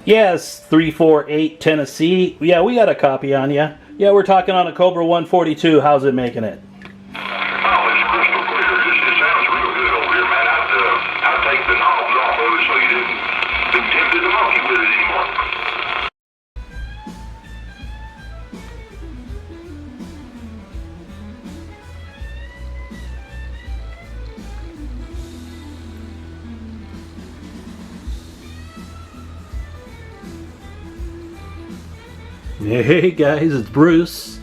Yes, 348 Tennessee. Yeah, we got a copy on you. Yeah, we're talking on a Cobra 142. How's it making it? Oh, it's crystal clear. It sounds real good over here, man. I'd take the knobs off of it so you didn't be tempted to monkey with it anymore. Hey guys, it's Bruce.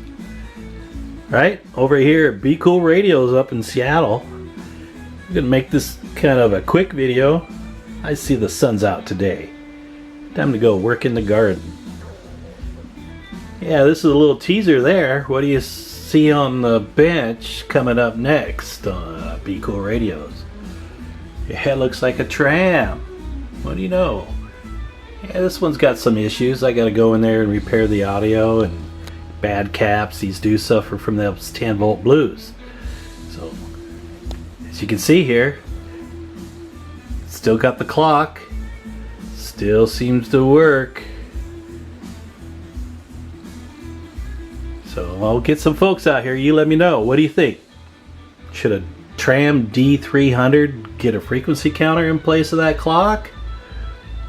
Right? Over here at Be Cool Radios up in Seattle. I'm gonna make this kind of a quick video. I see the sun's out today. Time to go work in the garden. Yeah, this is a little teaser there. What do you see on the bench coming up next on Be Cool Radios? Yeah, it looks like a tram. What do you know? Yeah, this one's got some issues. I gotta go in there and repair the audio and bad caps. These do suffer from those 10 volt blues. So, as you can see here, still got the clock. Still seems to work. So I'll get some folks out here. You let me know. What do you think? Should a Tram D300 get a frequency counter in place of that clock?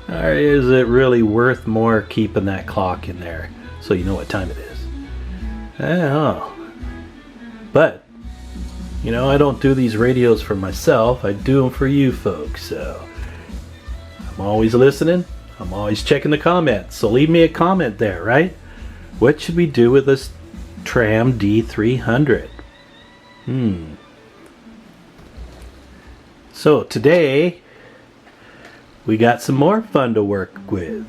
Or is it really worth more keeping that clock in there so you know what time it is? I don't know. But, you know, I don't do these radios for myself. I do them for you folks. So, I'm always listening. I'm always checking the comments. So leave me a comment there, right? What should we do with this Tram D300? So today, we got some more fun to work with.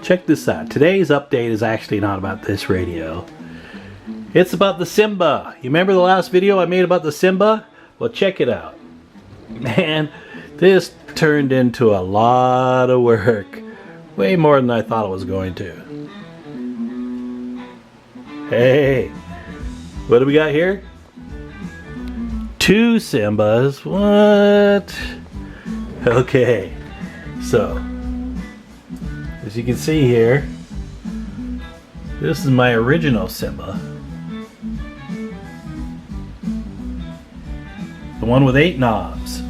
Check this out. Today's update is actually not about this radio. It's about the Simba. You remember the last video I made about the Simba? Well, check it out. Man, this turned into a lot of work. Way more than I thought it was going to. Hey, what do we got here? 2 Simbas. What? Okay, so as you can see here, this is my original Simba, the one with 8 knobs.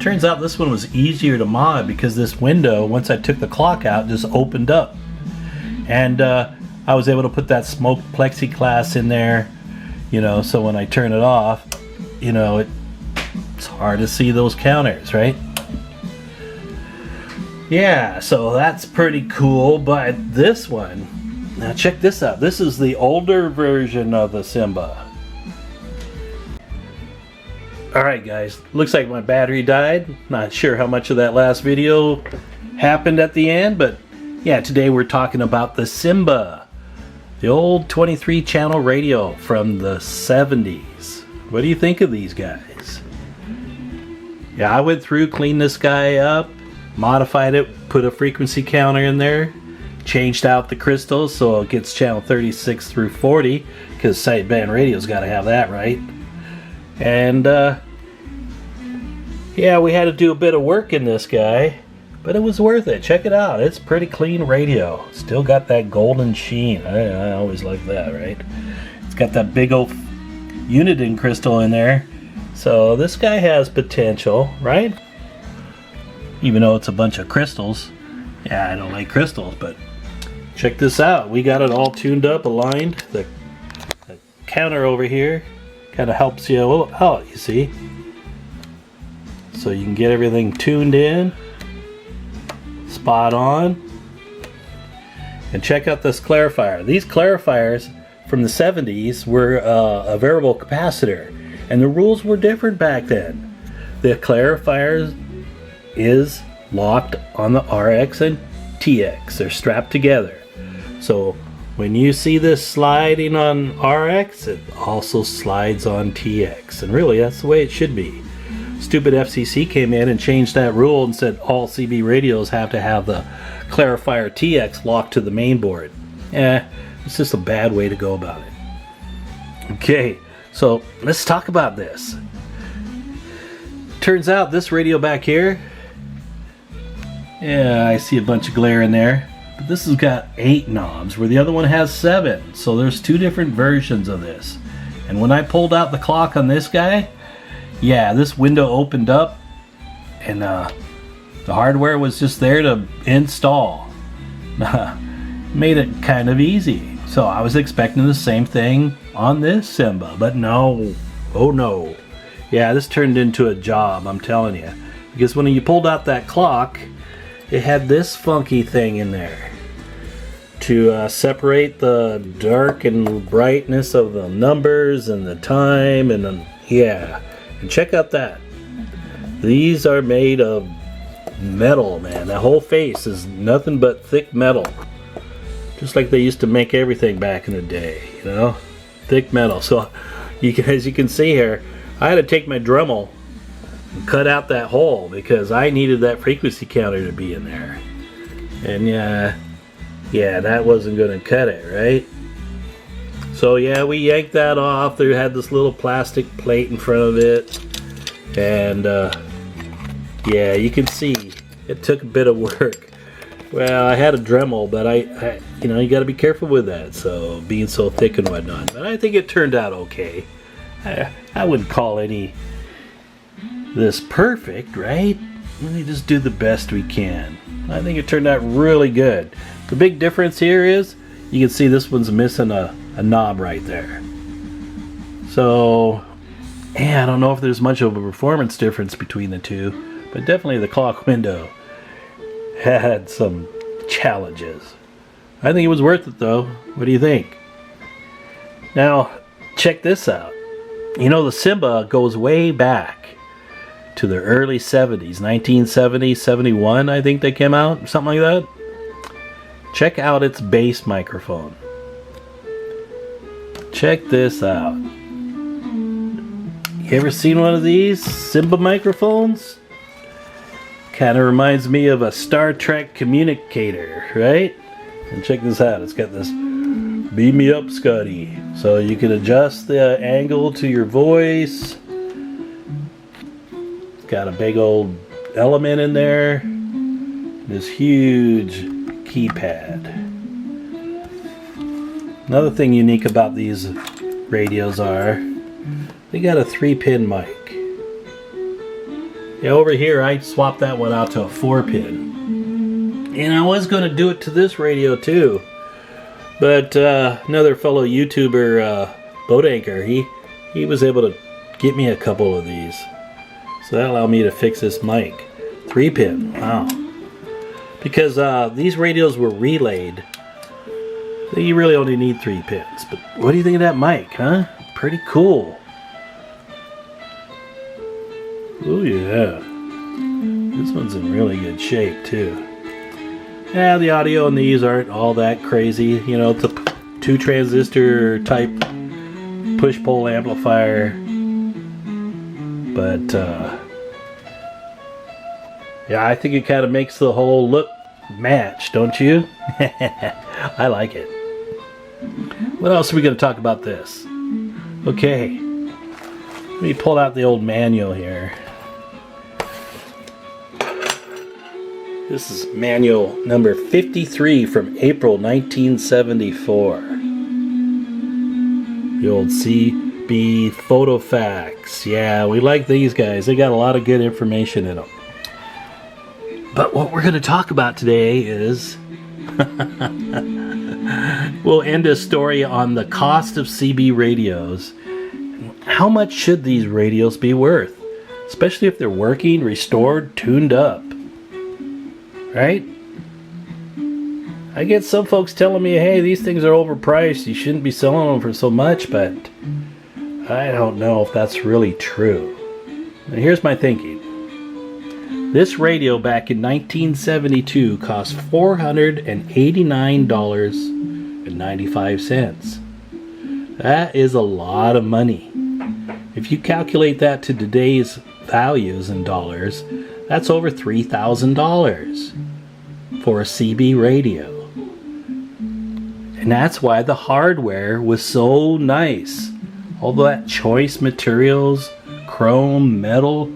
Turns out this one was easier to mod because this window, once I took the clock out, just opened up, and I was able to put that smoke plexiglass in there, you know, so when I turn it off, you know, it's hard to see those counters, right? Yeah, so that's pretty cool. But this one, now check this out. This is the older version of the Simba. Alright guys, looks like my battery died. Not sure how much of that last video happened at the end, but yeah, today we're talking about the Simba, the old 23 channel radio from the 70s. What do you think of these guys? Yeah, I went through, cleaned this guy up, modified it, put a frequency counter in there, changed out the crystals so it gets channel 36 through 40, because sideband radio's got to have that, right? And yeah, we had to do a bit of work in this guy, but it was worth it. Check it out. It's pretty clean radio. Still got that golden sheen. I always like that, right? It's got that big old Uniden crystal in there. So this guy has potential, right? Even though it's a bunch of crystals. Yeah, I don't like crystals, but check this out. We got it all tuned up, aligned. The counter over here kind of helps you out, you see? So you can get everything tuned in, spot on. And check out this clarifier. These clarifiers from the 70s were a variable capacitor, and the rules were different back then. The clarifier is locked on the RX and TX. They're strapped together. So when you see this sliding on RX, it also slides on TX. And really, that's the way it should be. Stupid FCC came in and changed that rule and said all CB radios have to have the clarifier TX locked to the main board. It's just a bad way to go about it. Okay, so let's talk about this. Turns out this radio back here Yeah, I see a bunch of glare in there. But this has got 8 knobs, where the other one has 7. So there's 2 different versions of this. And when I pulled out the clock on this guy, yeah, this window opened up, and the hardware was just there to install. Made it kind of easy. So I was expecting the same thing on this Simba, but no. Oh no. Yeah, this turned into a job, I'm telling you. Because when you pulled out that clock, it had this funky thing in there to separate the dark and brightness of the numbers and the time, and then, yeah. And check out that. These are made of metal, man. The whole face is nothing but thick metal. Just like they used to make everything back in the day, you know? Thick metal. So, as you can see here, I had to take my Dremel and cut out that hole because I needed that frequency counter to be in there. And yeah, that wasn't going to cut it, right? So yeah, we yanked that off. There had this little plastic plate in front of it. And yeah, you can see it took a bit of work. Well, I had a Dremel, but I you know, you got to be careful with that. So being so thick and whatnot. But I think it turned out okay. I wouldn't call this perfect, right? We just do the best we can. I think it turned out really good. The big difference here is you can see this one's missing a knob right there. So, yeah, I don't know if there's much of a performance difference between the two, but definitely the clock window had some challenges. I think it was worth it though. What do you think? Now, check this out. You know, the Simba goes way back to the early 70s, 1970, 71, I think they came out, something like that. Check out its bass microphone. Check this out. You ever seen one of these Simba microphones? Kind of reminds me of a Star Trek communicator, right? And check this out. It's got this beam me up, Scotty. So you can adjust the angle to your voice. It's got a big old element in there. This huge keypad. Another thing unique about these radios are they got a 3-pin mic. Yeah, over here I swapped that one out to a 4-pin. And I was going to do it to this radio too. But another fellow YouTuber, Boat Anchor, he was able to get me a couple of these. So that allowed me to fix this mic. 3-pin, wow. Because these radios were relayed. You really only need 3 pins. But what do you think of that mic, huh? Pretty cool. Oh yeah. This one's in really good shape too. Yeah, the audio on these aren't all that crazy. You know, it's a 2-transistor type push-pull amplifier. But, yeah, I think it kind of makes the whole look match, don't you? I like it. What else are we going to talk about this? Okay. Let me pull out the old manual here. This is manual number 53 from April 1974. The old CB Photofax. Yeah, we like these guys. They got a lot of good information in them. But what we're going to talk about today is we'll end a story on the cost of CB radios. How much should these radios be worth? Especially if they're working, restored, tuned up. Right? I get some folks telling me, hey, these things are overpriced. You shouldn't be selling them for so much, but I don't know if that's really true. And here's my thinking. This radio back in 1972 cost $489.95. That is a lot of money. If you calculate that to today's values in dollars, that's over $3,000 for a CB radio. And that's why the hardware was so nice. All that choice materials, chrome, metal.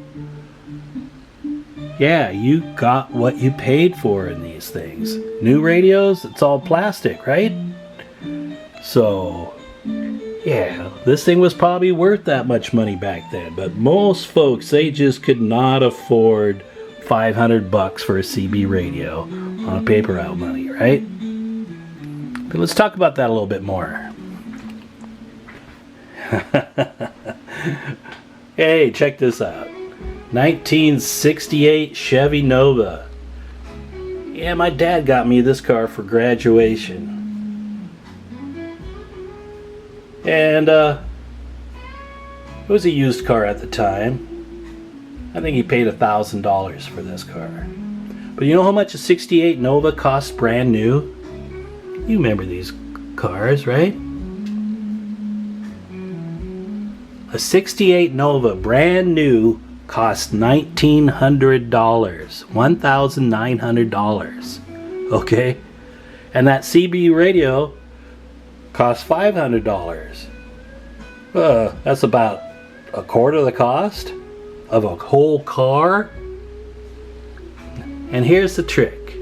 yeah, you got what you paid for in these things. New radios, it's all plastic, right? So, yeah, this thing was probably worth that much money back then. But most folks, they just could not afford $500 for a CB radio on a paper route money, right? But let's talk about that a little bit more. Hey, check this out. 1968 Chevy Nova. Yeah, my dad got me this car for graduation. And it was a used car at the time. I think he paid $1,000 for this car. But you know how much a 68 Nova costs brand new? You remember these cars, right? A 68 Nova brand new cost $1,900. $1,900. Okay? And that CB radio cost $500. That's about a quarter of the cost of a whole car. And here's the trick.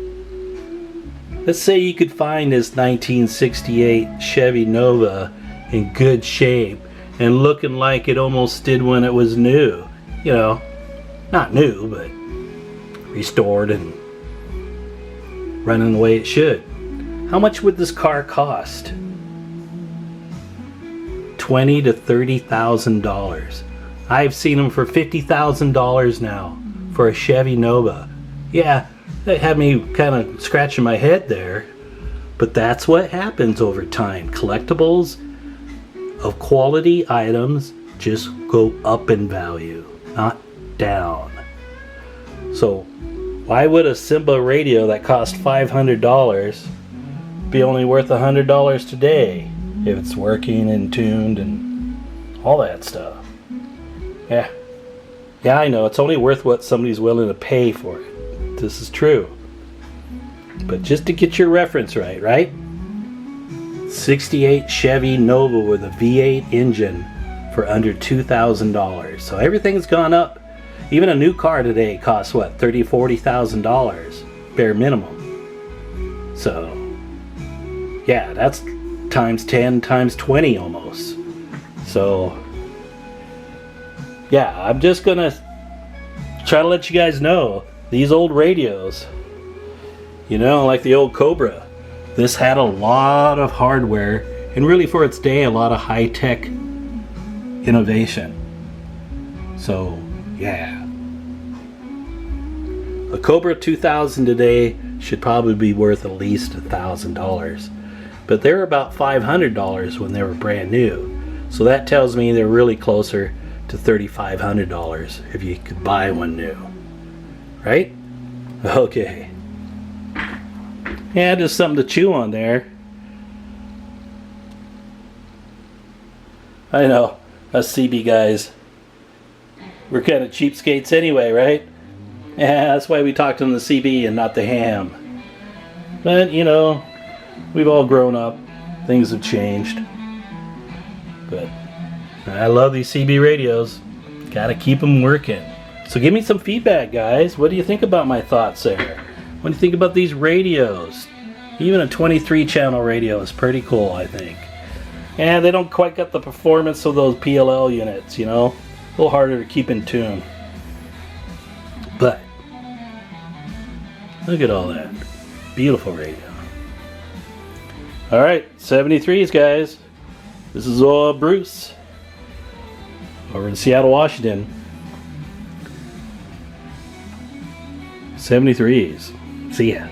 Let's say you could find this 1968 Chevy Nova in good shape and looking like it almost did when it was new. You know, not new, but restored and running the way it should. How much would this car cost? $20,000 to $30,000. I've seen them for $50,000 now for a Chevy Nova. Yeah, that had me kind of scratching my head there. But that's what happens over time. Collectibles of quality items just go up in value, not down. So why would a Simba radio that cost $500 be only worth $100 today if it's working and tuned and all that stuff? Yeah, I know it's only worth what somebody's willing to pay for it. This is true. But just to get your reference right? 68 Chevy Nova with a V8 engine for under $2,000. So everything's gone up. Even a new car today costs what, $30,000, $40,000 bare minimum. So yeah, that's times 10, times 20 almost. So yeah, I'm just gonna try to let you guys know these old radios, you know, like the old Cobra, this had a lot of hardware and really for its day a lot of high-tech innovation. So yeah, a Cobra 2000 today should probably be worth at least $1,000, but they're about $500 when they were brand new. So that tells me they're really closer to $3,500 if you could buy one new, right? Okay. Yeah, just something to chew on there. I know, us CB guys, we're kind of cheapskates anyway, right? Yeah, that's why we talked on the CB and not the ham. But, you know, we've all grown up. Things have changed. But I love these CB radios. Gotta keep them working. So give me some feedback, guys. What do you think about my thoughts there? What do you think about these radios? Even a 23 channel radio is pretty cool, I think. And they don't quite get the performance of those PLL units, you know? A little harder to keep in tune. But look at all that. Beautiful radio. Alright, 73s, guys. This is Bruce over in Seattle, Washington. 73s. See ya.